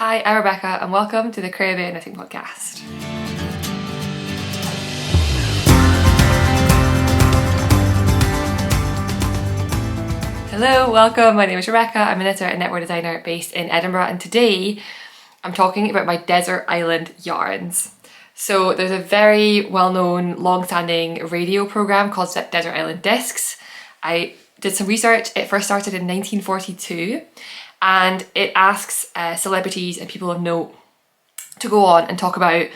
Hi, I'm Rebecca and welcome to the Creabea Knitting Podcast. Hello, welcome. My name is Rebecca. I'm a knitter and knitwear designer based in Edinburgh, and today I'm talking about my desert island yarns. So there's a very well-known, long-standing radio programme called Desert Island Discs. I did some research. It first started in 1942 and it asks celebrities and people of note to go on and talk about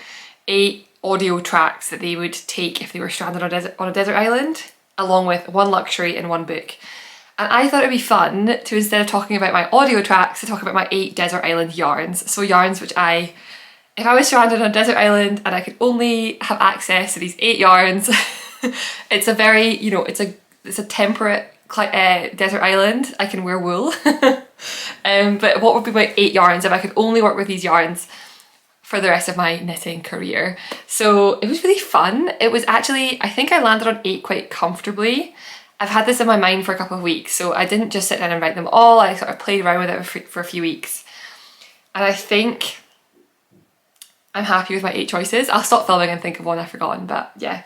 8 audio tracks that they would take if they were stranded on a desert island, along with 1 luxury and 1 book. And I thought it'd be fun to, instead of talking about my audio tracks, to talk about my 8 desert island yarns. So yarns which if I was stranded on a desert island and I could only have access to these 8 yarns, it's a very, it's a temperate desert island. I can wear wool. But what would be my 8 yarns if I could only work with these yarns for the rest of my knitting career? So it was really fun. It was actually, I think I landed on 8 quite comfortably. I've had this in my mind for a couple of weeks, so I didn't just sit down and write them all. I sort of played around with it for a few weeks. And I think I'm happy with my 8 choices. I'll stop filming and think of one I've forgotten, but yeah.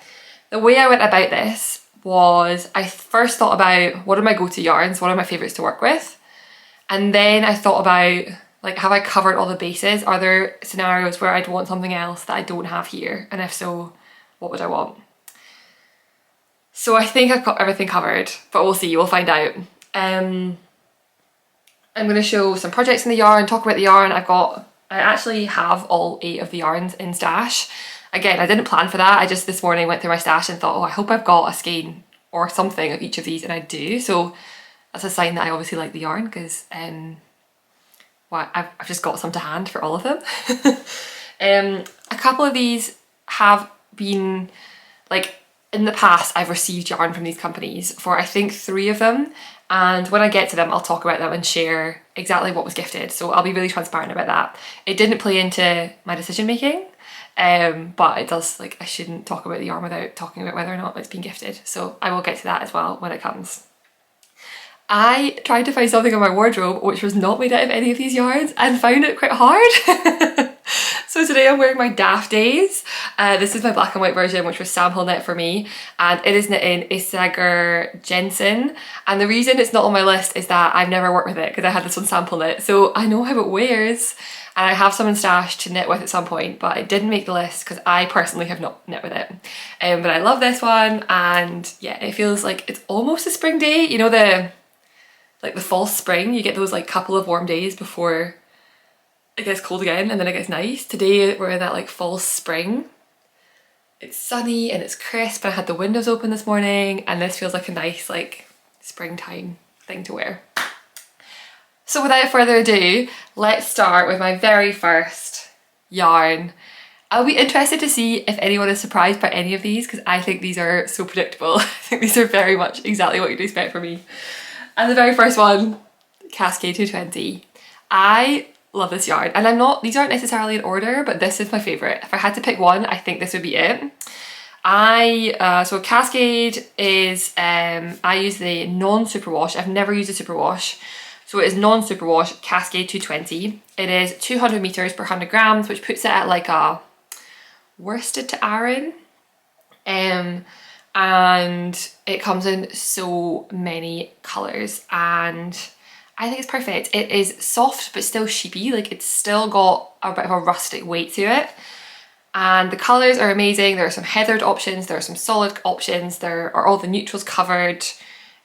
The way I went about this was I first thought about what are my go-to yarns, what are my favourites to work with? And then I thought about, like, have I covered all the bases? Are there scenarios where I'd want something else that I don't have here? And if so, what would I want? So I think I've got everything covered, but we'll see, we'll find out. I'm going to show some projects in the yarn, talk about the yarn. I actually have all 8 of the yarns in stash. Again, I didn't plan for that. I just this morning went through my stash and thought, oh, I hope I've got a skein or something of each of these, and I do. So that's a sign that I obviously like the yarn, because I've just got some to hand for all of them. A couple of these have been, like, in the past I've received yarn from these companies for I think 3 of them, and when I get to them I'll talk about them and share exactly what was gifted, so I'll be really transparent about that. It didn't play into my decision making, but it does, like, I shouldn't talk about the yarn without talking about whether or not it's been gifted, so I will get to that as well when it comes. I tried to find something in my wardrobe which was not made out of any of these yarns and found it quite hard. So today I'm wearing my Daft Days. This is my black and white version, which was sample knit for me, and it is knit in Isager Jensen. And the reason it's not on my list is that I've never worked with it because I had this one sample knit, so I know how it wears and I have some in stash to knit with at some point, but it didn't make the list because I personally have not knit with it. But I love this one, and yeah, it feels like it's almost a spring day. You know, the false spring, you get those like couple of warm days before it gets cold again and then it gets nice. Today we're in that like false spring. It's sunny and it's crisp, and I had the windows open this morning, and this feels like a nice like springtime thing to wear. So without further ado, let's start with my very first yarn. I'll be interested to see if anyone is surprised by any of these, because I think these are so predictable. I think these are very much exactly what you'd expect from me. And the very first one, Cascade 220. I love this yarn, and these aren't necessarily in order, but this is my favourite. If I had to pick one, I think this would be it. So Cascade is, I use the non-superwash. I've never used a superwash. So it is non-superwash Cascade 220. It is 200 meters per 100 grams, which puts it at like a worsted to Aran. And it comes in so many colours, and I think it's perfect. It is soft but still sheepy, like it's still got a bit of a rustic weight to it. And the colours are amazing. There are some heathered options, there are some solid options, there are all the neutrals covered.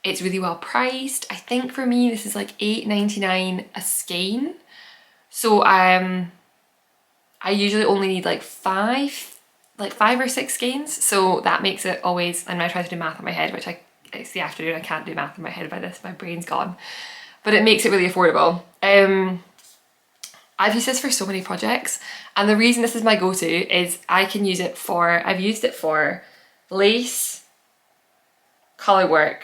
It's really well priced. I think for me this is like $8.99 a skein. So I usually only need like 5 or 6 skeins, so that makes it always, and I try to do math in my head, which it's the afternoon, I can't do math in my head by this, my brain's gone. But it makes it really affordable. I've used this for so many projects, and the reason this is my go-to is I've used it for lace, colour work,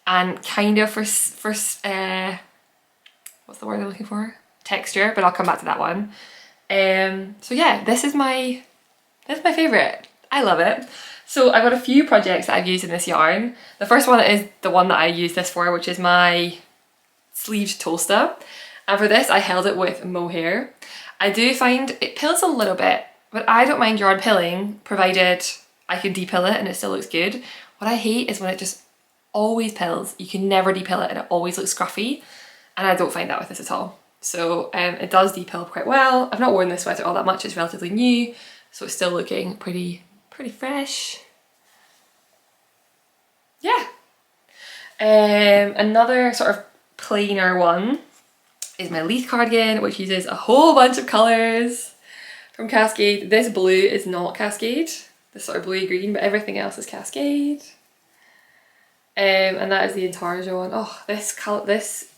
and kind of for what's the word I'm looking for? Texture, but I'll come back to that one. So yeah, this is my favourite. I love it. So I've got a few projects that I've used in this yarn. The first one is the one that I use this for, which is my sleeved toaster. And for this I held it with mohair. I do find it pills a little bit, but I don't mind yarn pilling provided I can depill it and it still looks good. What I hate is when it just always pills. You can never depill it and it always looks scruffy, and I don't find that with this at all. So it does depill quite well. I've not worn this sweater all that much, it's relatively new, so it's still looking pretty fresh. Yeah. Another sort of plainer one is my Leith cardigan, which uses a whole bunch of colours from Cascade. This blue is not Cascade, this sort of bluey green, but everything else is Cascade. And that is the Intarsia one. Oh, this colour, this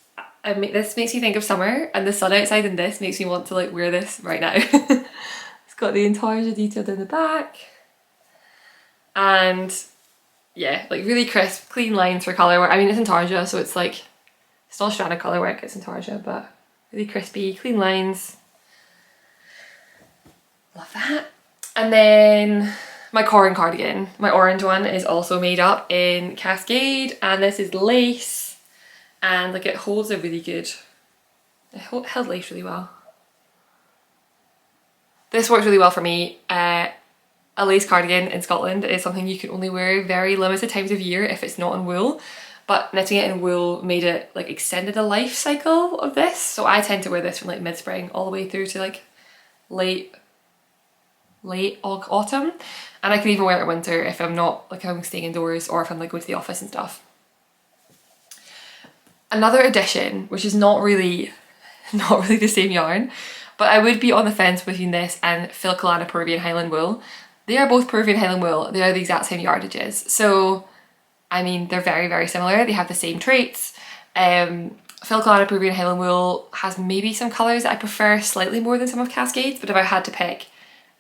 makes me think of summer, and the sun outside in this makes me want to like wear this right now. It's got the Intarsia detailed in the back. And yeah, like really crisp, clean lines for colour work. I mean, it's Intarsia, so it's like, it's not stranded colour work, it's Intarsia, but really crispy, clean lines. Love that. And then my Corin cardigan, my orange one, is also made up in Cascade, and this is lace, and like it holds a really good, it held lace really well. This works really well for me. A lace cardigan in Scotland is something you can only wear very limited times of year if it's not in wool, but knitting it in wool made it like extended the life cycle of this, so I tend to wear this from like mid-spring all the way through to like late autumn, and I can even wear it in winter if I'm not like, I'm staying indoors or if I'm like going to the office and stuff. Another addition, which is not really the same yarn, but I would be on the fence between this and Filcolana Peruvian Highland wool. They are both Peruvian Highland wool, they are the exact same yardages, so I mean they're very similar, they have the same traits. Filcolana Peruvian Highland wool has maybe some colours that I prefer slightly more than some of Cascade's, but if I had to pick,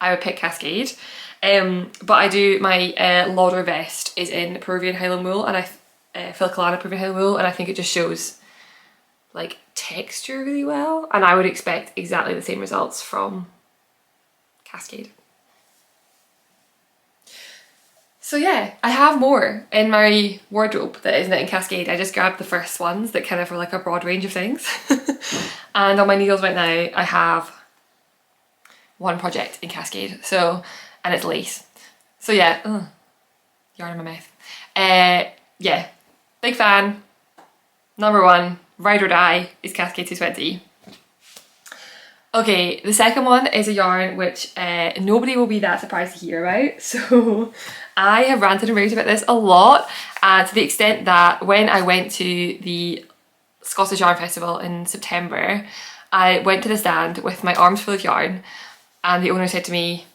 I would pick Cascade. But I do, my Lauder vest is in Peruvian Highland wool, and Filcolana Peruvian Highland wool, and I think it just shows like texture really well, and I would expect exactly the same results from Cascade. So yeah, I have more in my wardrobe that isn't in Cascade. I just grabbed the first ones that kind of are like a broad range of things. And on my needles right now, I have one project in Cascade, so, and it's lace. So yeah, yarn in my mouth. Yeah, big fan. Number one, ride or die, is Cascade 220. Okay, the second one is a yarn which nobody will be that surprised to hear about. So I have ranted and raved about this a lot, to the extent that when I went to the Scottish Yarn Festival in September, I went to the stand with my arms full of yarn, and the owner said to me,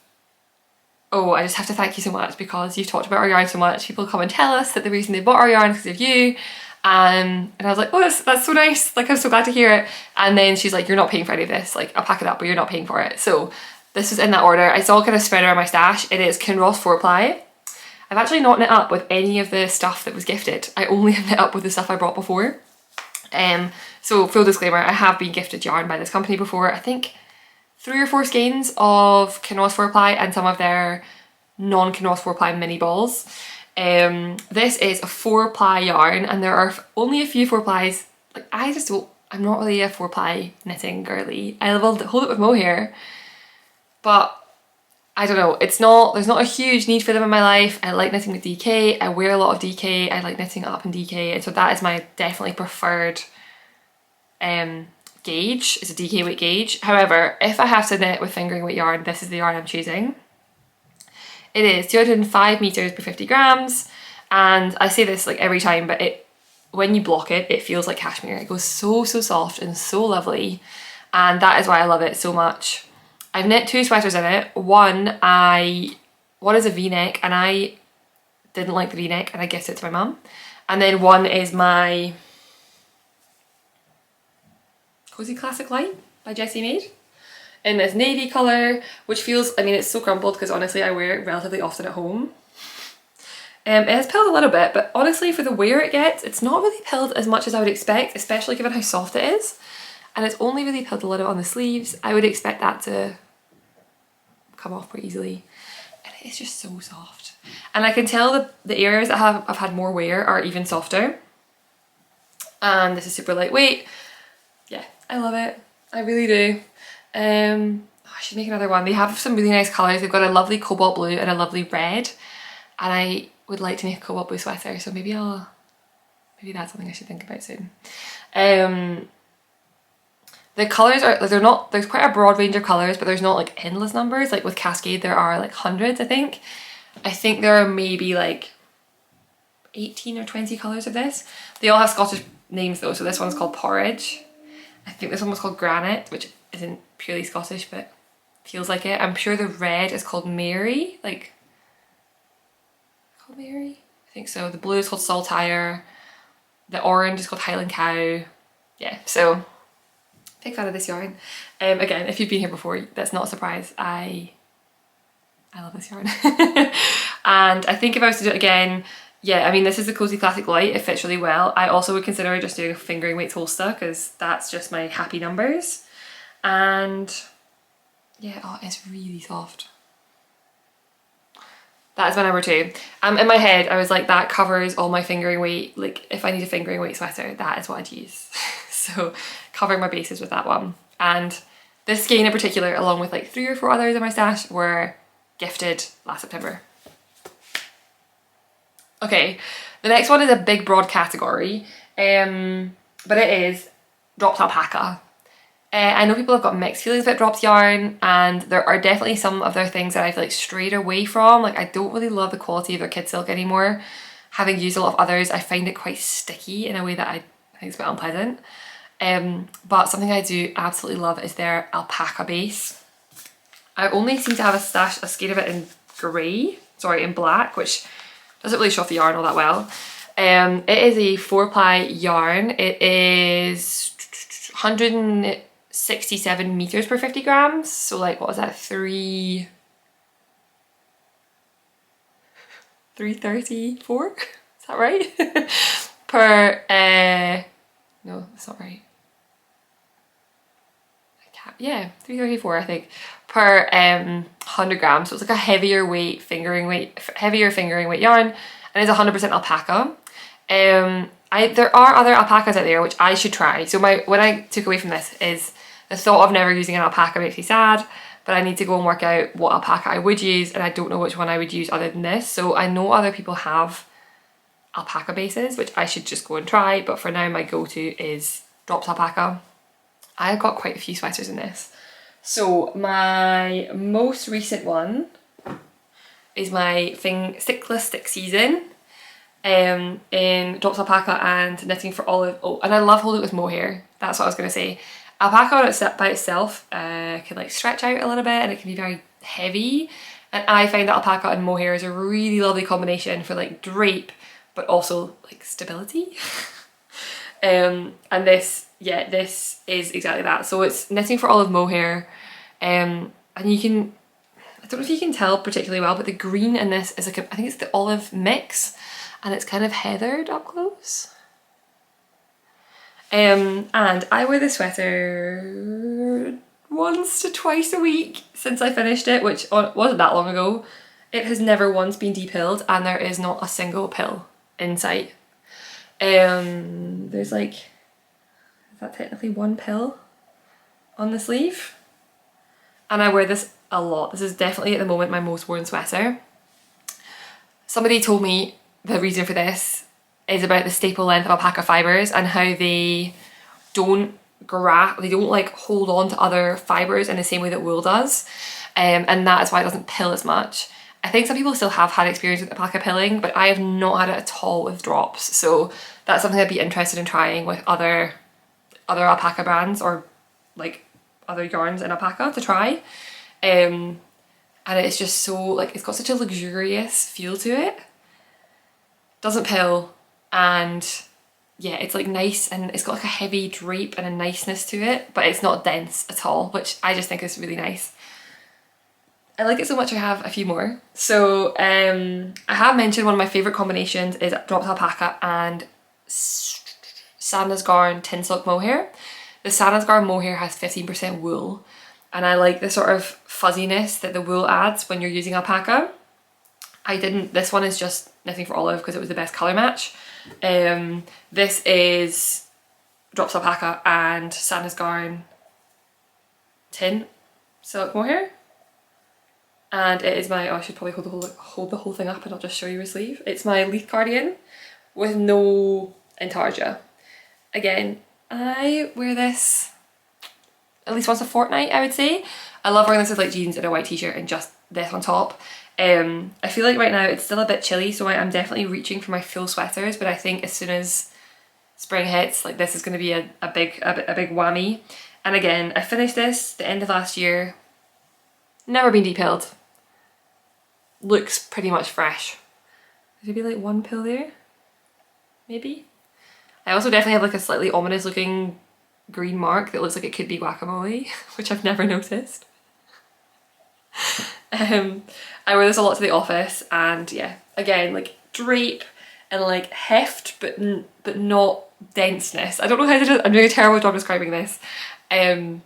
"Oh, I just have to thank you so much because you've talked about our yarn so much. People come and tell us that the reason they bought our yarn is because of you." And I was like, "Oh, that's so nice, like I'm so glad to hear it." And then she's like, "You're not paying for any of this, like I'll pack it up, but you're not paying for it." So this is in that order. It's all kind of spread around my stash. It is Kinross 4-ply. I've actually not knit up with any of the stuff that was gifted. I only have knit up with the stuff I brought before. So full disclaimer, I have been gifted yarn by this company before. I think 3 or 4 skeins of Kinross 4-ply and some of their non-Kinross 4-ply mini balls. This is a 4-ply yarn, and there are only a few 4-plies. Like I'm not really a 4-ply knitting girly. I will hold it with mohair, but I don't know, there's not a huge need for them in my life. I like knitting with DK, I wear a lot of DK, I like knitting up in DK, and so that is my definitely preferred gauge, is a DK weight gauge. However, if I have to knit with fingering weight yarn, this is the yarn I'm choosing. It is 205 meters per 50 grams, and I say this like every time, but when you block it, it feels like cashmere. It goes so soft and so lovely, and that is why I love it so much. I've knit 2 sweaters in it. One is a V-neck, and I didn't like the V-neck and I gifted it to my mum. And then one is my Cozy Classic Light by Jessie Maid in this navy colour, which feels, I mean, it's so crumpled because honestly I wear it relatively often at home. It has pilled a little bit, but honestly for the wear it gets, it's not really pilled as much as I would expect, especially given how soft it is. And it's only really pilled a little on the sleeves. I would expect that to come off pretty easily. And it is just so soft. And I can tell the areas that I've had more wear are even softer. And this is super lightweight. Yeah, I love it. I really do. I should make another one. They have some really nice colours. They've got a lovely cobalt blue and a lovely red, and I would like to make a cobalt blue sweater, so maybe that's something I should think about soon. The colours are, like, there's quite a broad range of colours, but there's not like endless numbers. Like with Cascade there are like hundreds, I think. I think there are maybe like 18 or 20 colours of this. They all have Scottish names though, so this one's called Porridge. I think this one was called Granite, which isn't purely Scottish, but feels like it. I'm sure the red is called Mary, like, called Mary? I think so. The blue is called Saltire. The orange is called Highland Cow. Yeah, so big fan of this yarn. Again, if you've been here before, that's not a surprise. I love this yarn. And I think if I was to do it again, yeah, I mean, this is the Cozy Classic Light. It fits really well. I also would consider just doing a fingering weights Holsta because that's just my happy numbers. And yeah, oh, it's really soft. That is my number 2. In my head, I was like, that covers all my fingering weight. Like, if I need a fingering weight sweater, that is what I'd use. So, covering my bases with that one. And this skein in particular, along with like 3 or 4 others in my stash, were gifted last September. Okay, the next one is a big broad category, but it is dropped alpaca. I know people have got mixed feelings about dropped yarn, and there are definitely some of their things that I've like strayed away from. Like, I don't really love the quality of their kid silk anymore. Having used a lot of others, I find it quite sticky in a way that I think is a bit unpleasant. But something I do absolutely love is their alpaca base. I only seem to have a skein of it in grey, sorry, in black, which doesn't really show off the yarn all that well. It is a 4-ply yarn. It is 167 meters per 50 grams. So like, what was that? 334? Is that right? Per, no, that's not right. Yeah, 334 I think, per 100 grams. So it's like a heavier fingering weight yarn, and it's 100% alpaca. There are other alpacas out there which I should try. So what I took away from this is the thought of never using an alpaca makes me sad, but I need to go and work out what alpaca I would use, and I don't know which one I would use other than this. So I know other people have alpaca bases, which I should just go and try, but for now my go-to is dropped alpaca. I've got quite a few sweaters in this. So my most recent one is my Stick Season in dropped alpaca and knitting for olive. Oh, and I love holding it with mohair. That's what I was going to say. Alpaca by itself can like stretch out a little bit, and it can be very heavy. And I find that alpaca and mohair is a really lovely combination for like drape, but also like stability. And this is exactly that. So it's knitting for olive mohair, and you can, I don't know if you can tell particularly well, but the green in this is like I think it's the olive mix, and it's kind of heathered up close. And I wear this sweater once to twice a week since I finished it, which wasn't that long ago. It has never once been depilled, and there is not a single pill in sight. There's like, is that technically one pill on the sleeve? And I wear this a lot. This is definitely at the moment my most worn sweater. Somebody told me the reason for this is about the staple length of alpaca fibres and how they don't like hold on to other fibres in the same way that wool does. And that is why it doesn't pill as much. I think some people still have had experience with alpaca pilling, but I have not had it at all with drops. So that's something I'd be interested in trying with other alpaca brands, or like other yarns in alpaca to try. And it's just so like, it's got such a luxurious feel to it. Doesn't pill, and yeah, it's like nice, and it's got like a heavy drape and a niceness to it, but it's not dense at all, which I just think is really nice. I like it so much I have a few more. So I have mentioned one of my favourite combinations is dropped alpaca and Sandnesgarn tin silk mohair. The Sandnesgarn mohair has 15% wool, and I like the sort of fuzziness that the wool adds when you're using alpaca. This one is just knitting for olive because it was the best colour match. This is dropped alpaca and Sandnesgarn tin silk mohair. And it is my, oh, I should probably hold the whole thing up and I'll just show you a sleeve. It's my Leith cardigan with no intarsia. Again, I wear this at least once a fortnight, I would say. I love wearing this with like jeans and a white t-shirt and just this on top. I feel like right now it's still a bit chilly, so I am definitely reaching for my full sweaters, but I think as soon as spring hits, like this is going to be a big whammy. And again, I finished this the end of last year, never been detailed. Looks pretty much fresh. There'd be like one pill there, maybe. I also definitely have like a slightly ominous looking green mark that looks like it could be guacamole, which I've never noticed. I wear this a lot to the office, and yeah, again, like drape and like heft, but not denseness. I don't know how to do it. I'm doing a terrible job describing this. And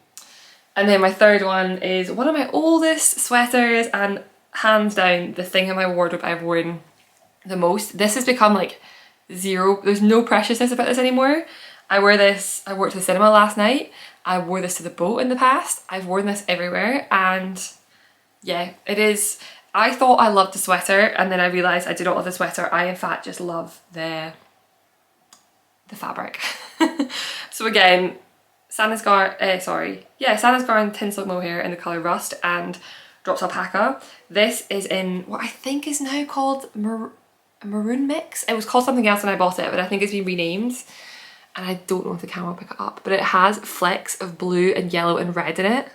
then my third one is one of my oldest sweaters, and hands down the thing in my wardrobe I've worn the most. This has become like zero, there's no preciousness about this anymore. I wear this, I wore it to the cinema last night, I wore this to the boat in the past, I've worn this everywhere, and yeah, it is, I thought I loved the sweater and then I realised I do not love the sweater. I in fact just love the fabric. So again, Sandnesgarn tin silk mohair in the colour Rust and Drops Alpaca. This is in what I think is now called a maroon mix. It was called something else when I bought it, but I think it's been renamed. And I don't know if the camera will pick it up, but it has flecks of blue and yellow and red in it.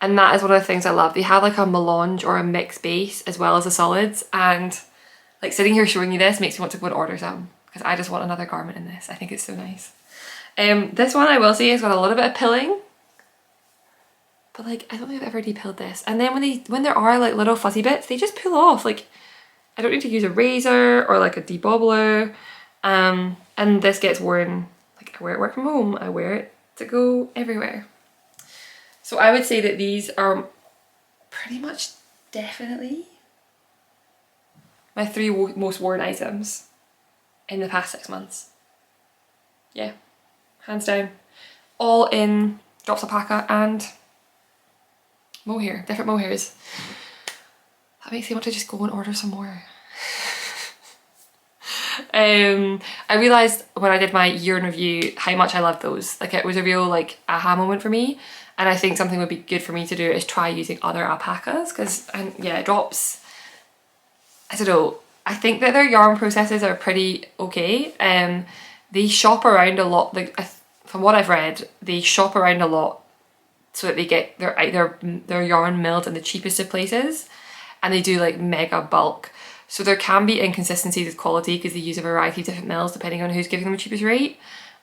And that is one of the things I love. They have like a melange or a mixed base as well as the solids, and like sitting here showing you this makes me want to go and order some, because I just want another garment in this. I think it's so nice. This one I will say has got a little bit of pilling, but like I don't think I've ever depilled this. And then when there are like little fuzzy bits, they just pull off. Like I don't need to use a razor or like a debobbler. And this gets worn, like I wear it at work from home, I wear it to go everywhere. So I would say that these are pretty much definitely my 3 most worn items in the past 6 months. Yeah, hands down. All in Drops Alpaca and mohair, different mohairs. That makes me want to just go and order some more. I realised when I did my year in review how much I loved those. Like it was a real like aha moment for me, and I think something would be good for me to do is try using other alpacas, because yeah, Drops, I don't know, I think that their yarn processes are pretty okay. They shop around a lot, like from what I've read, they shop around a lot so that they get their yarn milled in the cheapest of places, and they do like mega bulk. So there can be inconsistencies with quality because they use a variety of different mills depending on who's giving them the cheapest rate.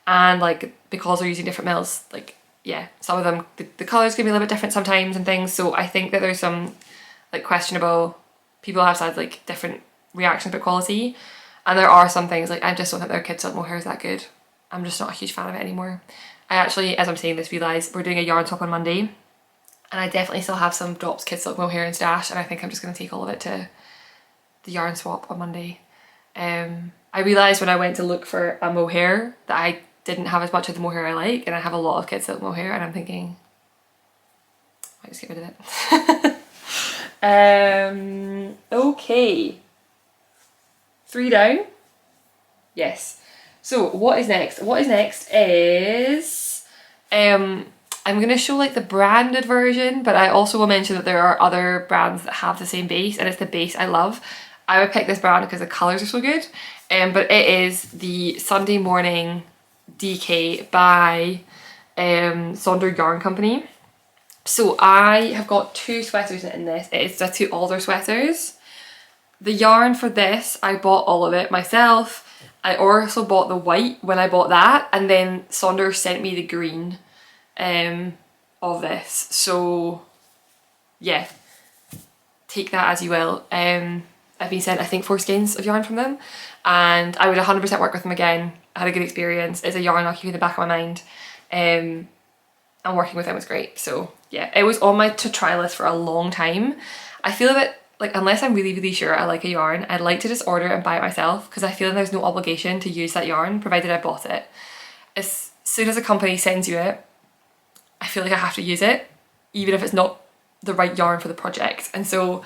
And like because they're using different mills, like yeah, some of them, the colours can be a little bit different sometimes and things. So I think that there's some like questionable, people have said like different reactions about quality. And there are some things like I just don't think their kid silk mohair is that good. I'm just not a huge fan of it anymore. I actually, as I'm saying this, realise we're doing a yarn swap on Monday. And I definitely still have some Drops kid silk mohair in stash, and I think I'm just going to take all of it to the yarn swap on Monday. I realised when I went to look for a mohair that I didn't have as much of the mohair I like, and I have a lot of kid silk mohair, and I'm thinking I might just get rid of it. Okay, 3 down. Yes. So what is next? What is next is I'm going to show like the branded version, but I also will mention that there are other brands that have the same base, and it's the base I love. I would pick this brand because the colours are so good, but it is the Sunday Morning DK by Sonder Yarn Company. So I have got 2 sweaters in this. It is the 2 alder sweaters. The yarn for this, I bought all of it myself. I also bought the white when I bought that, and then Sonder sent me the green of this. So yeah, take that as you will. I've been sent I think 4 skeins of yarn from them, and I would 100% work with them again. I had a good experience. It's a yarn I'll keep in the back of my mind, and working with them was great. So yeah, it was on my to try list for a long time. I feel a bit like, unless I'm really sure I like a yarn, I'd like to just order it and buy it myself, because I feel like there's no obligation to use that yarn provided I bought it. As soon as a company sends you it, I feel like I have to use it. even if it's not the right yarn for the project. And so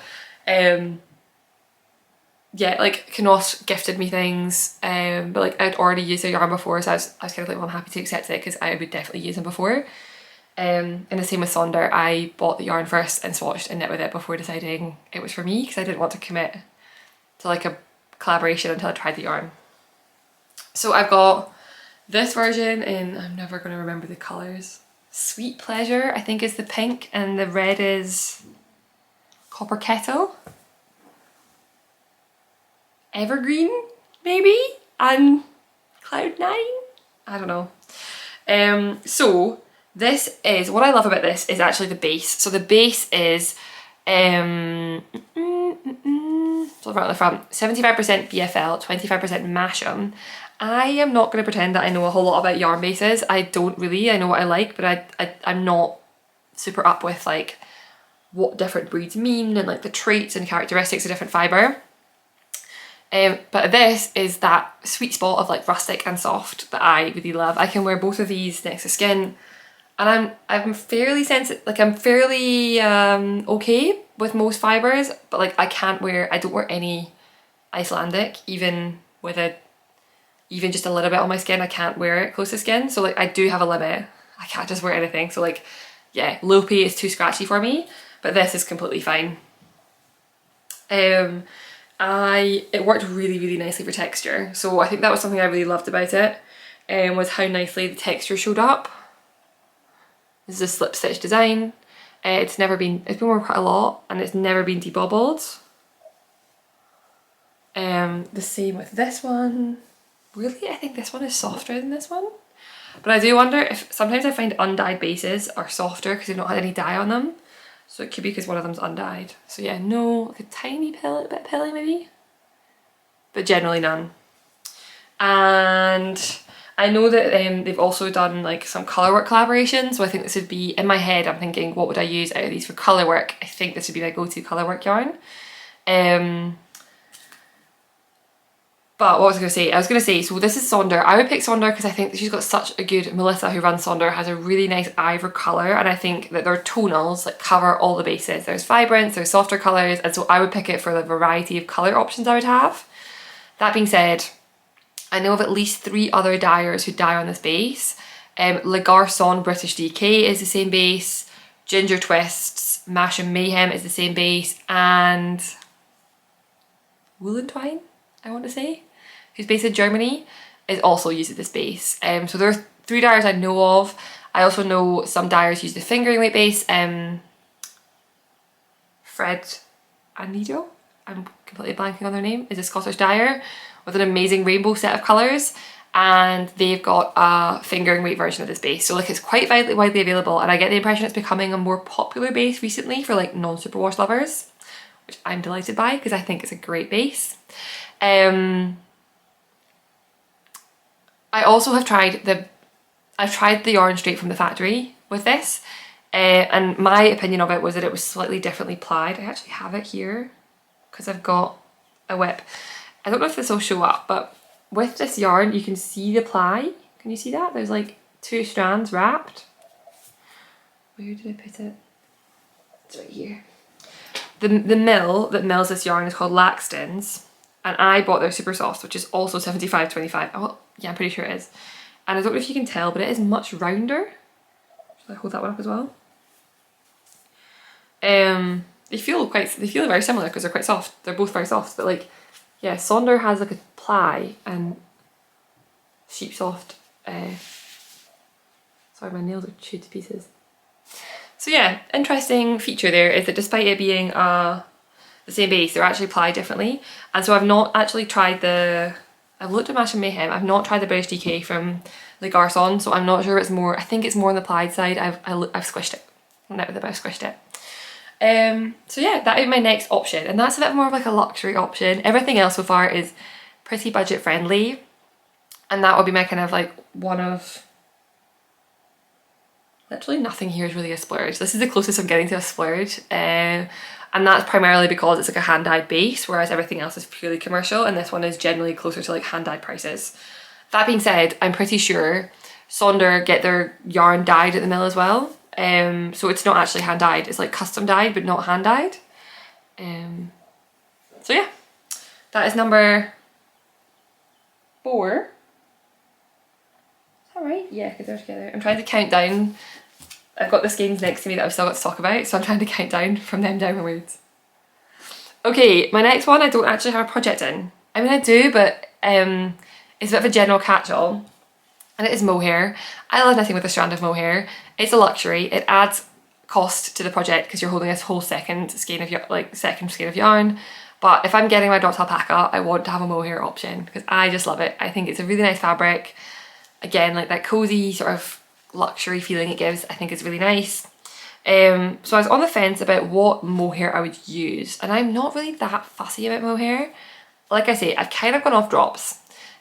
yeah, like Kinross gifted me things, but like I'd already used their yarn before, so I was kind of like, well, I'm happy to accept it because I would definitely use them before. And the same with Sonder, I bought the yarn first and swatched and knit with it before deciding it was for me, because I didn't want to commit to like a collaboration until I tried the yarn. So I've got this version in, I'm never going to remember the colours, Sweet Pleasure I think is the pink, and the red is Copper Kettle, Evergreen maybe, and Cloud 9, I don't know. So this is, what I love about this is actually the base. So the base is so right on the front, 75% BFL, 25% Masham. I am not going to pretend that I know a whole lot about yarn bases. I don't really. I know what I like, but I'm not super up with like what different breeds mean and like the traits and characteristics of different fibre. But this is that sweet spot of like rustic and soft that I really love. I can wear both of these next to skin, and I'm fairly sensitive, like I'm fairly okay with most fibres, but like I don't wear any Icelandic, even just a little bit on my skin. I can't wear it close to skin, so like I do have a limit. I can't just wear anything, so like yeah, Lope is too scratchy for me, but this is completely fine. It worked really, really nicely for texture, so I think that was something I really loved about it, was how nicely the texture showed up. This is a slip stitch design. It's been worn quite a lot, and it's never been debobbled. The same with this one. Really, I think this one is softer than this one, but I do wonder if sometimes I find undyed bases are softer because they've not had any dye on them. So it could be because one of them's undyed. So yeah, no, like a tiny bit pilly maybe, but generally none. And I know that they've also done like some colourwork collaborations, so I think this would be, in my head I'm thinking, what would I use out of these for colourwork? I think this would be my go-to colourwork yarn. But what was I going to say? I was going to say, so this is Sonder. I would pick Sonder because I think that she's got such a good, Melissa who runs Sonder has a really nice ivory colour, and I think that their tonals like cover all the bases. There's vibrance, there's softer colours, and so I would pick it for the variety of colour options I would have. That being said, I know of at least 3 other dyers who dye on this base. Le Garcons British DK is the same base, Ginger Twists, Masham Mayhem is the same base, and Woolentwine, I want to say, who's based in Germany, is also uses this base. So there are 3 dyers I know of. I also know some dyers use the fingering weight base. Fred Anido, I'm completely blanking on their name, is a Scottish dyer with an amazing rainbow set of colours, and they've got a fingering weight version of this base. So like it's quite widely available, and I get the impression it's becoming a more popular base recently for like non-superwash lovers, which I'm delighted by because I think it's a great base. I also have tried the yarn straight from the factory with this, and my opinion of it was that it was slightly differently plied. I actually have it here because I've got a whip. I don't know if this will show up, but with this yarn you can see the ply. Can you see that? There's like 2 strands wrapped. Where did I put it? It's right here. The mill that mills this yarn is called Laxton's, and I bought their Super Soft, which is also 75/25. Oh, yeah, I'm pretty sure it is. And I don't know if you can tell, but it is much rounder. Should I hold that one up as well? They feel very similar because they're quite soft. They're both very soft, but like, yeah, Sonder has like a ply and sheep soft. Sorry, my nails are chewed to pieces. So yeah, interesting feature there is that despite it being the same base, they're actually plied differently. And so I've not actually tried I've looked at Masham Mayhem, I've not tried the British DK from Le Garcons, so I'm not sure if it's more, I think it's more on the plied side. I've squished it. Not with it, but I've squished it. So yeah, that is my next option, and that's a bit more of like a luxury option. Everything else so far is pretty budget friendly, and that will be my kind of like one of, literally nothing here is really a splurge. This is the closest I'm getting to a splurge, and that's primarily because it's like a hand-dyed base, whereas everything else is purely commercial, and this one is generally closer to like hand-dyed prices. That being said, I'm pretty sure Sonder get their yarn dyed at the mill as well, So it's not actually hand dyed, it's like custom dyed but not hand dyed. So yeah, that is number 4. Is that right? Yeah, because they're together. I'm trying to count down. I've got the skeins next to me that I've still got to talk about, so I'm trying to count down from them downwards. Okay, my next one I don't actually have a project in. I mean I do, but it's a bit of a general catch-all, and it is mohair. I love knitting with a strand of mohair. It's a luxury. It adds cost to the project because you're holding this whole second skein of yarn. But if I'm getting my dropped alpaca, I want to have a mohair option because I just love it. I think it's a really nice fabric. Again, like that cozy sort of luxury feeling it gives, I think is really nice. So I was on the fence about what mohair I would use, and I'm not really that fussy about mohair. Like I say, I've kind of gone off drops.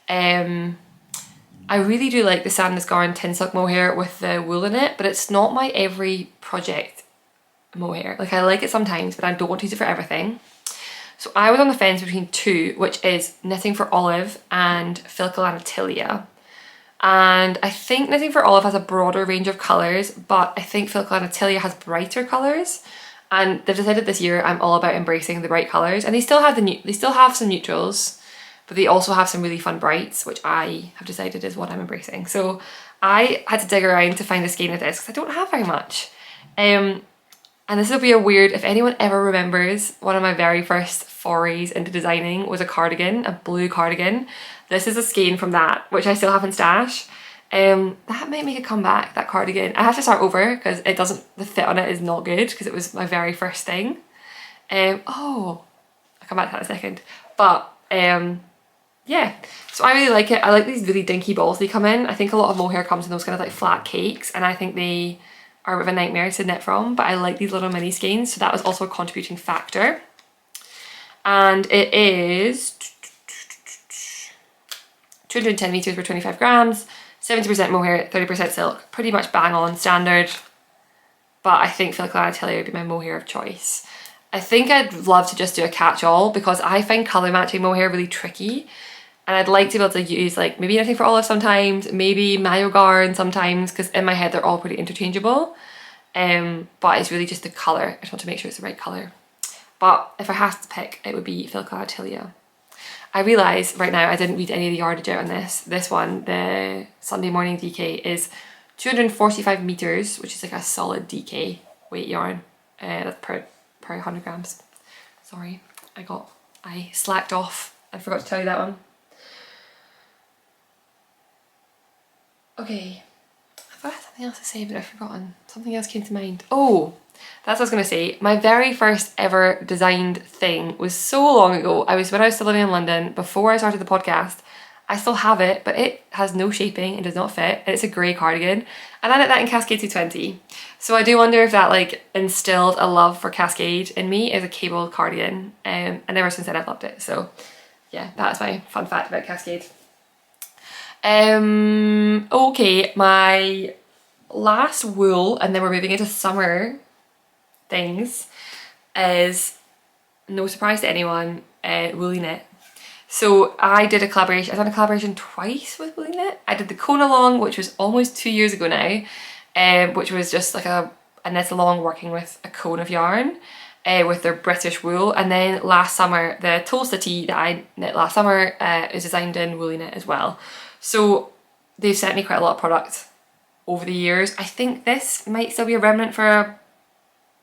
I really do like the Sandnesgarn tin silk mohair with the WoollyKnit, but it's not my every project mohair. Like I like it sometimes, but I don't want to use it for everything. So I was on the fence between 2, which is Knitting for Olive and Filcolana Tilia. And I think Knitting for Olive has a broader range of colours, but I think Filcolana Tilia has brighter colours. And they've decided this year I'm all about embracing the bright colours, and they still have some neutrals, but they also have some really fun brights, which I have decided is what I'm embracing. So I had to dig around to find a skein of this because I don't have very much. And this will be a weird, if anyone ever remembers, one of my very first forays into designing was a cardigan, a blue cardigan. This is a skein from that, which I still have in stash. That might make a comeback, that cardigan. I have to start over because the fit on it is not good because it was my very first thing. I'll come back to that in a second. But yeah, so I really like it. I like these really dinky balls they come in. I think a lot of mohair comes in those kind of like flat cakes, and I think they are a bit of a nightmare to knit from, but I like these little mini skeins, so that was also a contributing factor. And it is 210 meters for 25 grams, 70% mohair, 30% silk, pretty much bang on standard. But I think Filcolana Tilia would be my mohair of choice. I think I'd love to just do a catch-all because I find colour matching mohair really tricky, and I'd like to be able to use like maybe Knitting for Olive sometimes, maybe Mayhem sometimes, because in my head they're all pretty interchangeable. But it's really just the colour. I just want to make sure it's the right colour. But if I have to pick, it would be Filcolana Tilia. I realise right now I didn't read any of the yardage out on this. This one, the Sunday Morning DK, is 245 meters, which is like a solid DK weight yarn. That's per 100 grams. Sorry, I slacked off. I forgot to tell you that one. Okay, I thought I had something else to say, but I've forgotten. Something else came to mind. Oh, that's what I was going to say. My very first ever designed thing was so long ago. When I was still living in London, before I started the podcast. I still have it, but it has no shaping and does not fit. It's a grey cardigan, and I knit that in Cascade 220. So I do wonder if that like instilled a love for Cascade in me as a cabled cardigan, and ever since then I've loved it. So yeah, that's my fun fact about Cascade. Okay, my last wool, and then we're moving into summer things, is, no surprise to anyone, WoollyKnit. So I did a collaboration. I've done a collaboration twice with WoollyKnit. I did the Cone Along, which was almost 2 years ago now, which was just like a knit along working with a cone of yarn with their British wool. And then last summer, the Tulsa tee that I knit last summer is designed in WoollyKnit as well. So they've sent me quite a lot of product over the years. I think this might still be a remnant for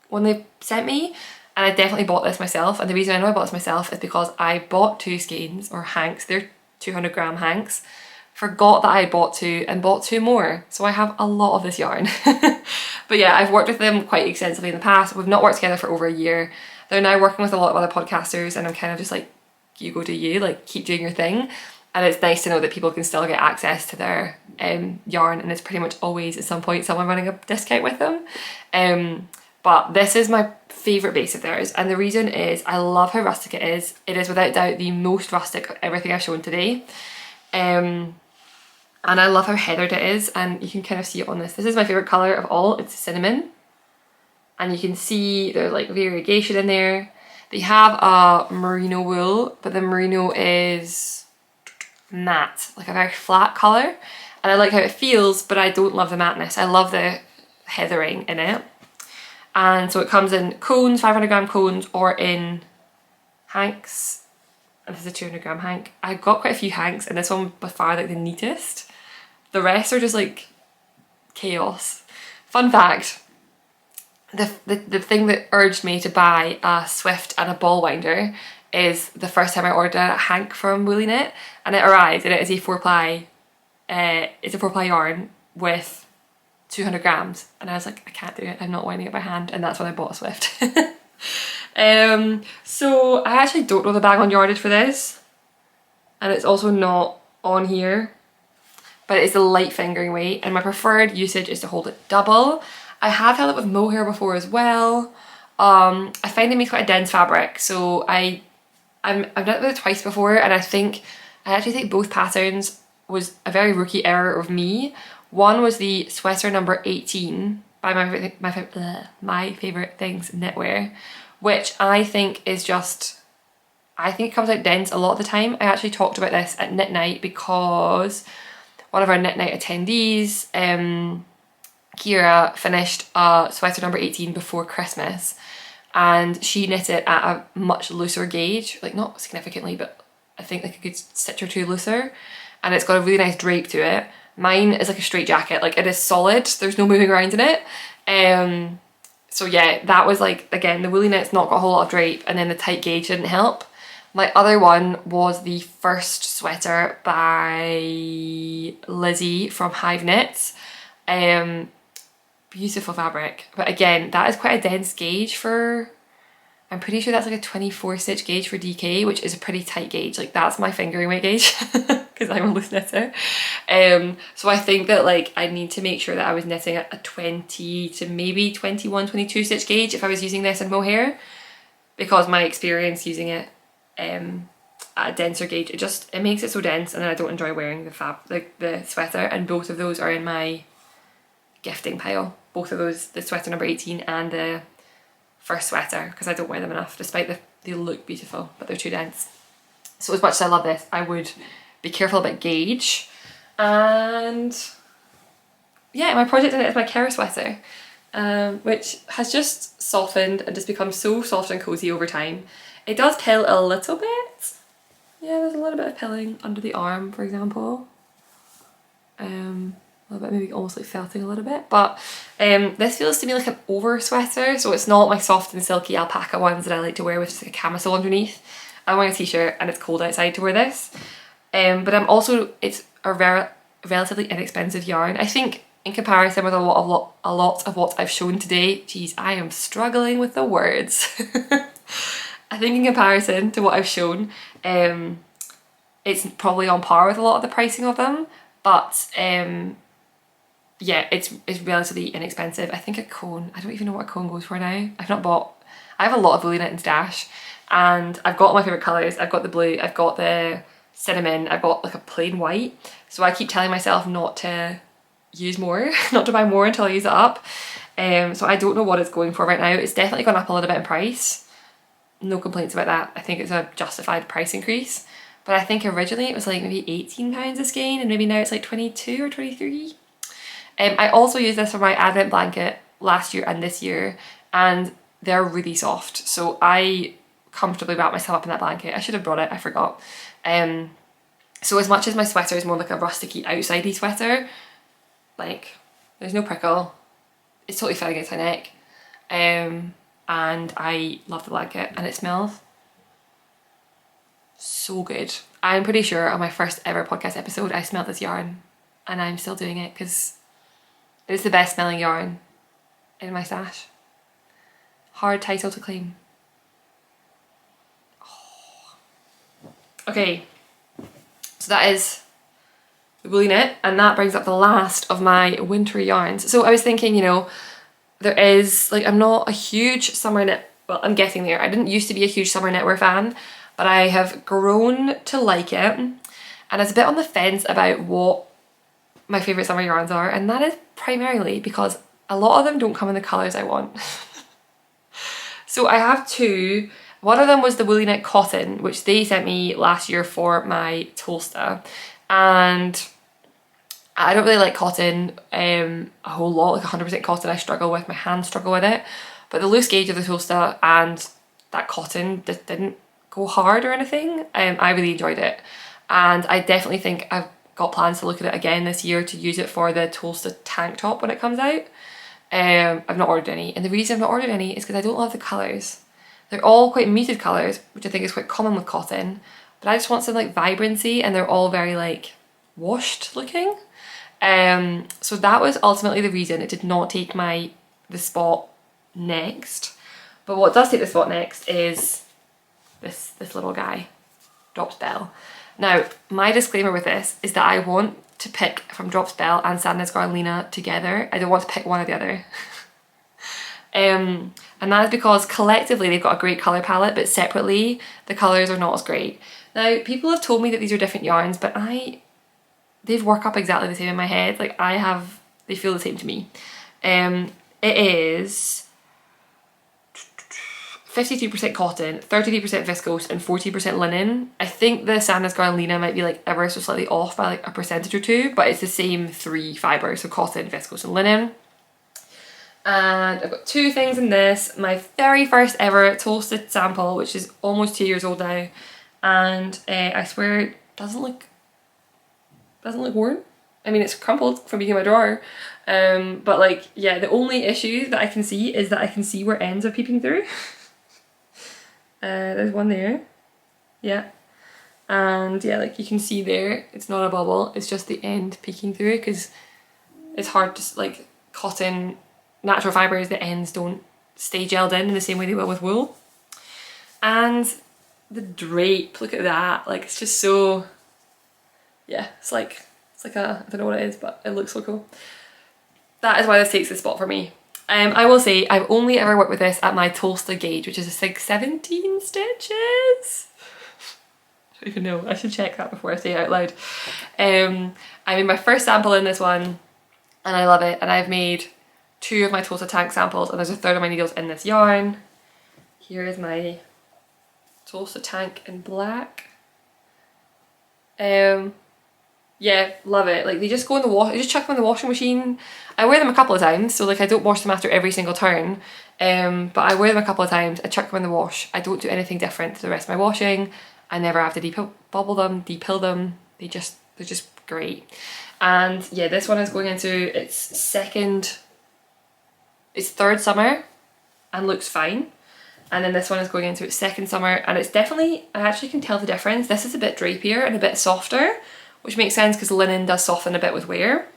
one they sent me. And I definitely bought this myself, and the reason I know I bought this myself is because I bought 2 skeins, or hanks, they're 200 gram hanks, forgot that I had bought 2 and bought 2 more. So I have a lot of this yarn. But yeah, I've worked with them quite extensively in the past. We've not worked together for over a year. They're now working with a lot of other podcasters, and I'm kind of just like, you go do you, like keep doing your thing. And it's nice to know that people can still get access to their yarn, and it's pretty much always at some point someone running a discount with them. But this is my favourite base of theirs, and the reason is I love how rustic it is. It is without doubt the most rustic of everything I've shown today. And I love how heathered it is, and you can kind of see it on this. This is my favourite colour of all, it's cinnamon. And you can see there's like variegation in there. They have a merino wool, but the merino is matte, like a very flat colour. And I like how it feels, but I don't love the matteness. I love the heathering in it. And so it comes in cones, 500g cones, or in hanks. This is a 200g hank. I got quite a few hanks, and this one by far like the neatest. The rest are just like chaos. Fun fact, the thing that urged me to buy a Swift and a ball winder is the first time I ordered a hank from WoollyKnit, and it arrived and it is a 4-ply yarn with 200g, and I was like, I can't do it, I'm not winding it by hand, and that's when I bought a Swift. So I actually don't know the bag on yardage for this, and it's also not on here, but it's a light fingering weight, and my preferred usage is to hold it double. I have held it with mohair before as well. I find it makes quite a dense fabric, so I've done it with it twice before, and I actually think both patterns was a very rookie error of me. One was the sweater number 18 by my favourite things knitwear, which I think is just, I think it comes out dense a lot of the time. I actually talked about this at Knit Night because one of our Knit Night attendees, Kira, finished a sweater number 18 before Christmas, and she knit it at a much looser gauge, like not significantly, but I think like a good stitch or two looser, and it's got a really nice drape to it. Mine is like a straight jacket, like it is solid, there's no moving around in it. So yeah, that was like, again, the WoollyKnit's not got a whole lot of drape, and then the tight gauge didn't help. My other one was the first sweater by Lizzie from Hive Knits. Beautiful fabric, but again, that is quite a dense gauge for, I'm pretty sure that's like a 24 stitch gauge for DK, which is a pretty tight gauge. Like that's my fingering weight gauge because I'm a loose knitter. So I think that like I need to make sure that I was knitting at a 20 to maybe 21, 22 stitch gauge if I was using this in mohair, because my experience using it at a denser gauge, it makes it so dense, and then I don't enjoy wearing the sweater, and both of those are in my gifting pile. Both of those, the sweater number 18 and the first sweater, because I don't wear them enough, despite they look beautiful, but they're too dense. So as much as I love this, I would be careful about gauge. And yeah, my project in it is my Kara sweater, which has just softened and just become so soft and cozy over time. It does pill a little bit. Yeah, there's a little bit of pilling under the arm, for example. A little bit, maybe almost like felting a little bit, but this feels to me like an over sweater, so it's not my soft and silky alpaca ones that I like to wear with just like a camisole underneath. I'm wearing a t-shirt and it's cold outside to wear this, but it's a relatively inexpensive yarn. I think in comparison with a lot of what I've shown today, geez, I am struggling with the words. I think in comparison to what I've shown, it's probably on par with a lot of the pricing of them, but yeah, it's relatively inexpensive. I think a cone, I don't even know what a cone goes for now. I have a lot of WoollyKnit in stash, and I've got all my favourite colours. I've got the blue, I've got the cinnamon, I've got like a plain white. So I keep telling myself not to use more, not to buy more until I use it up. So I don't know what it's going for right now. It's definitely gone up a little bit in price. No complaints about that. I think it's a justified price increase. But I think originally it was like maybe £18 a skein, and maybe now it's like 22 or 23. I also used this for my advent blanket last year and this year, and they're really soft. So I comfortably wrap myself up in that blanket. I should have brought it, I forgot. So as much as my sweater is more like a rusticy outsidey sweater, like there's no prickle, it's totally fine against my neck, and I love the blanket, and it smells so good. I'm pretty sure on my first ever podcast episode I smelled this yarn, and I'm still doing it because it's the best smelling yarn in my stash. Hard title to claim. Oh. Okay, so that is the WoollyKnit, and that brings up the last of my winter yarns. So I was thinking, you know, there is, like, I'm not a huge summer knit, well, I'm getting there. I didn't used to be a huge summer knitwear fan, but I have grown to like it, and I was a bit on the fence about what my favourite summer yarns are, and that is primarily because a lot of them don't come in the colours I want. So I have two. One of them was the WoollyKnit Cotton, which they sent me last year for my Tolsta, and I don't really like cotton a whole lot, like 100% cotton I struggle with, my hands struggle with it. But the loose gauge of the Tulsa and that cotton just didn't go hard or anything. I really enjoyed it. And I definitely think I've got plans to look at it again this year to use it for the Tulsa tank top when it comes out. I've not ordered any. And the reason I've not ordered any is because I don't love the colours. They're all quite muted colours, which I think is quite common with cotton. But I just want some like vibrancy, and they're all very like washed looking. So that was ultimately the reason it did not take the spot next. But what does take the spot next is this little guy, Drops Belle. Now, my disclaimer with this is that I want to pick from Drops Belle and Sandnesgarn Lena together. I don't want to pick one or the other. And that is because collectively they've got a great colour palette, but separately the colours are not as great. Now, people have told me that these are different yarns, but they've worked up exactly the same in my head. Like they feel the same to me. It is 53% cotton, 33% viscose and 40% linen. I think the Sandnesgarn Lena might be like ever so slightly off by like a percentage or two, but it's the same 3 fibres, so cotton, viscose and linen. And I've got 2 things in this. My very first ever toasted sample, which is almost 2 years old now, and I swear it doesn't look worn. I mean, it's crumpled from being in my drawer, but like, yeah, the only issue that I can see is that I can see where ends are peeping through. There's one there, yeah, and yeah, like you can see there, it's not a bubble, it's just the end peeking through, because it's hard to, like, cotton, natural fibres, the ends don't stay gelled in the same way they will with wool. And the drape, look at that, like it's just so, yeah, it's like a, I don't know what it is, but it looks so cool. That is why this takes the spot for me. I will say I've only ever worked with this at my Tulsa gauge, which is like 17 stitches. I don't even know, I should check that before I say it out loud. I made my first sample in this one and I love it, and I've made 2 of my Tulsa tank samples, and there's a third of my needles in this yarn. Here is my Tulsa tank in black. Yeah, love it. Like they just go in the wash. I just chuck them in the washing machine. I wear them a couple of times, so like I don't wash them after every single turn. But I wear them a couple of times. I chuck them in the wash. I don't do anything different to the rest of my washing. I never have to bubble them, depill them. They're just great. And yeah, this one is going into its third summer and looks fine. And then this one is going into its second summer, and it's definitely, I actually can tell the difference. This is a bit drapier and a bit softer, which makes sense because linen does soften a bit with wear.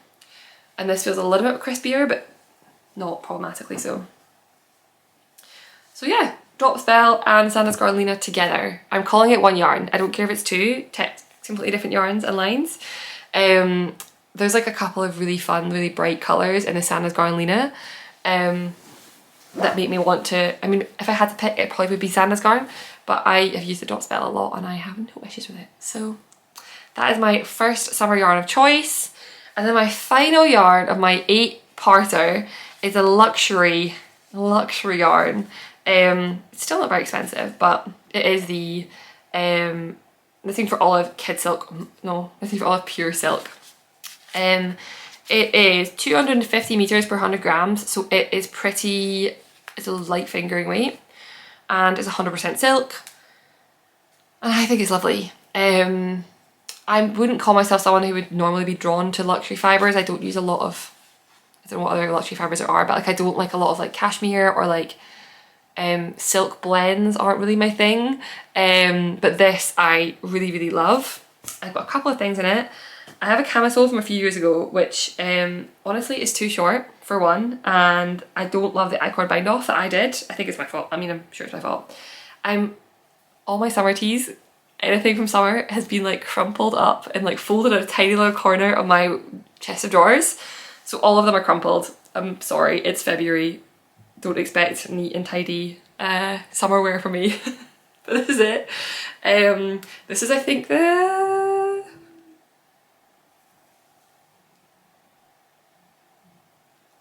And this feels a little bit crispier, but not problematically so. So yeah, Drops Belle and Sandnesgarn Lena together. I'm calling it one yarn. I don't care if it's 2, completely different yarns and lines. There's like a couple of really fun, really bright colours in the Sandnesgarn Lena that make me want to, I mean, if I had to pick, it probably would be Sandnesgarn, but I have used the Drops Belle a lot and I have no issues with it. So that is my first summer yarn of choice. And then my final yarn of my 8-parter is a luxury yarn. It's still not very expensive, but it is the Knitting for Olive Kid Silk, no, Knitting for Olive Pure Silk. It is 250 meters per 100 grams, so it is pretty, it's a light fingering weight, and it's 100% silk, and I think it's lovely. I wouldn't call myself someone who would normally be drawn to luxury fibres. I don't use a lot of, I don't know what other luxury fibres there are, but like I don't like a lot of like cashmere or like silk blends aren't really my thing. But this I really, really love. I've got a couple of things in it. I have a camisole from a few years ago, which honestly is too short for one, and I don't love the I-cord bind off that I did. I think it's my fault. I mean, I'm sure it's my fault. All my summer tees, anything from summer, has been like crumpled up and like folded in a tiny little corner of my chest of drawers. So all of them are crumpled. I'm sorry, it's February. Don't expect neat and tidy summer wear from me. But this is it. This is, I think,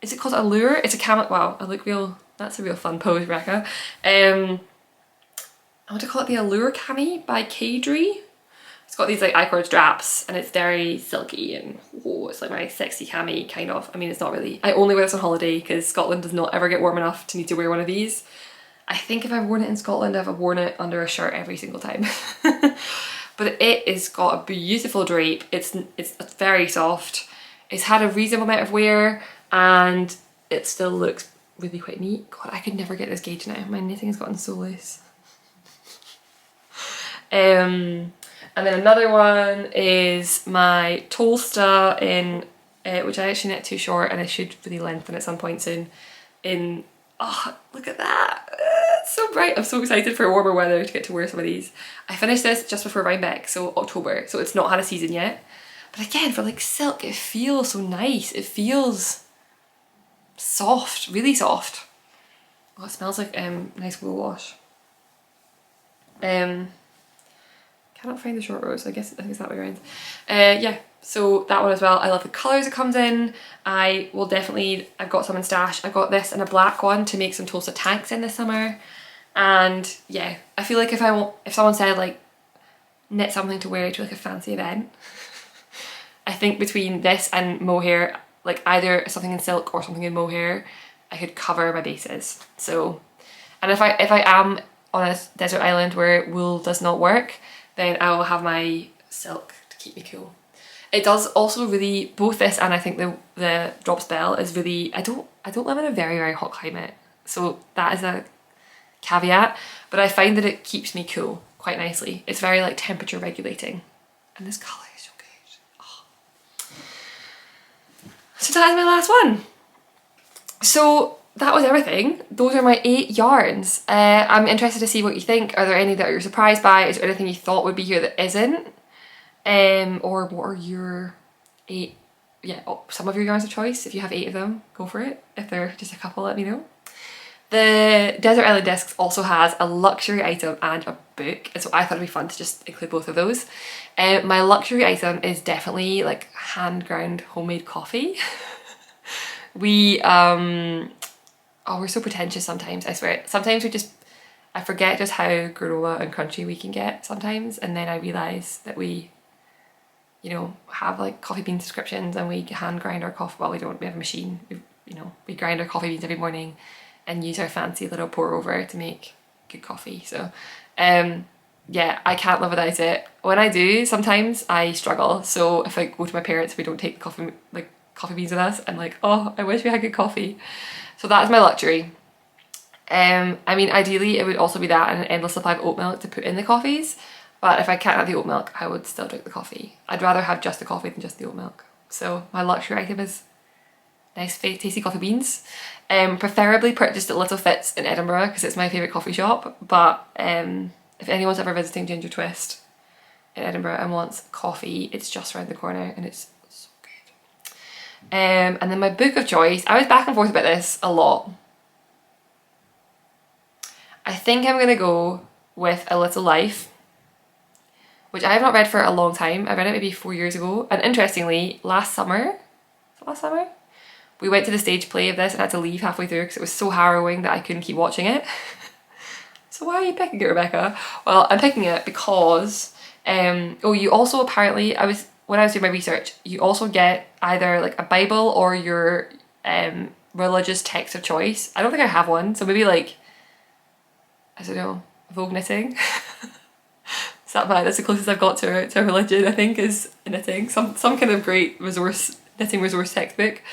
is it called Allure? It's a wow, I look real, that's a real fun pose, Rebecca. I want to call it the Allure Cami by Kadri. It's got these like I-cord straps and it's very silky and it's like my sexy cami kind of. I mean, it's not really. I only wear this on holiday because Scotland does not ever get warm enough to need to wear one of these. I think if I've worn it in Scotland, I've worn it under a shirt every single time. But it is got a beautiful drape. It's very soft. It's had a reasonable amount of wear and it still looks really quite neat. God, I could never get this gauge now. My knitting has gotten so loose. And then another one is my Tolsta in, which I actually knit too short and I should really lengthen at some point soon. Oh, look at that. It's so bright. I'm so excited for warmer weather to get to wear some of these. I finished this just before Rhinebeck, so October, so it's not had a season yet. But again, for like silk, it feels so nice. It feels soft, really soft. Oh, it smells like nice wool wash. Cannot find the short rows, I think it's that way around. Yeah, so that one as well. I love the colours it comes in. I've got some in stash. I got this and a black one to make some Tulsa tanks in this summer. And yeah, I feel like if someone said like knit something to wear to like a fancy event, I think between this and mohair, like either something in silk or something in mohair, I could cover my bases. So, and if I am on a desert island where wool does not work, then I will have my silk to keep me cool. It does also really, both this and I think the Drops Belle is really, I don't live in a very, very hot climate. So that is a caveat, but I find that it keeps me cool quite nicely. It's very like temperature regulating. And this colour is so good. Oh. So that is my last one. So that was everything. Those are my 8 yarns. I'm interested to see what you think. Are there any that you're surprised by? Is there anything you thought would be here that isn't? Or what are your 8, some of your yarns of choice? If you have 8 of them, go for it. If they're just a couple, let me know. The Desert Island Discs also has a luxury item and a book, and so I thought it'd be fun to just include both of those. My luxury item is definitely like hand ground homemade coffee. We're so pretentious sometimes, I swear. Sometimes I forget just how granola and crunchy we can get sometimes, and then I realise that we, have like coffee bean subscriptions and we hand grind our coffee. Well, we don't, we have a machine. We grind our coffee beans every morning and use our fancy little pour over to make good coffee. So, yeah, I can't live without it. When I do, sometimes I struggle. So if I go to my parents, we don't take the coffee beans with us. I'm like, oh, I wish we had good coffee. So that's my luxury. I mean, ideally it would also be that and an endless supply of oat milk to put in the coffees. But if I can't have the oat milk, I would still drink the coffee. I'd rather have just the coffee than just the oat milk. So my luxury item is nice, tasty coffee beans. Preferably purchased at Little Fits in Edinburgh because it's my favourite coffee shop. But if anyone's ever visiting Ginger Twist in Edinburgh and wants coffee, it's just around the corner and it's so good. And then my book of choice, I was back and forth about this a lot. I think I'm going to go with A Little Life, which I have not read for a long time. I read it maybe 4 years ago. And interestingly, last summer, we went to the stage play of this and had to leave halfway through because it was so harrowing that I couldn't keep watching it. So why are you picking it, Rebecca? Well, I'm picking it because, you also apparently, when I was doing my research, you also get either like a Bible or your religious text of choice. I don't think I have one, so maybe like, I don't know, Vogue knitting. Is that bad? That's the closest I've got to a religion, I think, is knitting. Some kind of great knitting resource textbook.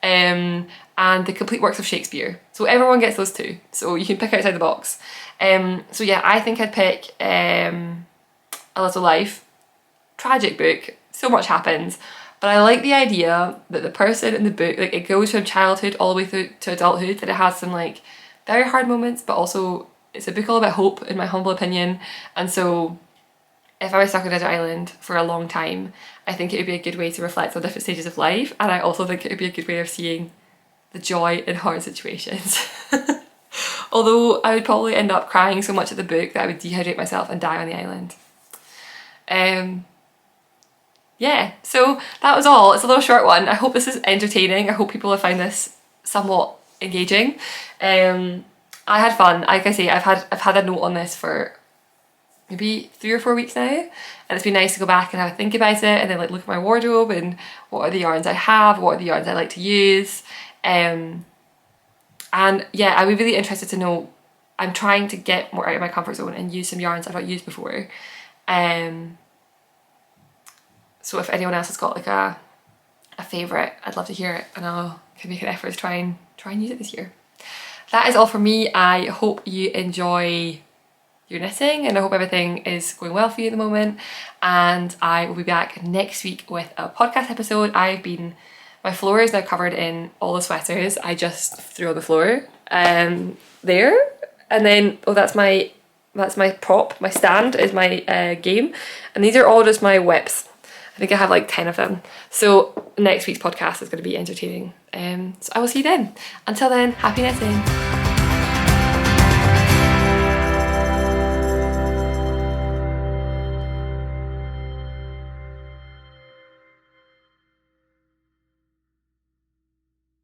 And the complete works of Shakespeare. So everyone gets those too. So you can pick outside the box. So yeah, I think I'd pick A Little Life. Tragic book. So much happens. But I like the idea that the person in the book, like it goes from childhood all the way through to adulthood, that it has some like very hard moments, but also it's a book all about hope, in my humble opinion. And so if I was stuck on a desert island for a long time, I think it would be a good way to reflect on different stages of life, and I also think it would be a good way of seeing the joy in hard situations. Although I would probably end up crying so much at the book that I would dehydrate myself and die on the island. Yeah, so that was all. It's a little short one. I hope this is entertaining. I hope people have found this somewhat engaging. I had fun. Like I say, I've had a note on this for maybe 3 or 4 weeks now, and it's been nice to go back and have a think about it, and then like look at my wardrobe and what are the yarns I have, what are the yarns I like to use, and yeah, I would be really interested to know. I'm trying to get more out of my comfort zone and use some yarns I've not used before, so if anyone else has got like a favourite, I'd love to hear it, and I can make an effort to try and use it this year. That is all for me. I hope you enjoy your knitting, and I hope everything is going well for you at the moment, and I will be back next week with a podcast episode. My floor is now covered in all the sweaters I just threw on the floor there, and then that's my prop, my stand is my game, and these are all just my whips. I think I have like 10 of them. So next week's podcast is going to be entertaining. So I will see you then. Until then, happy knitting.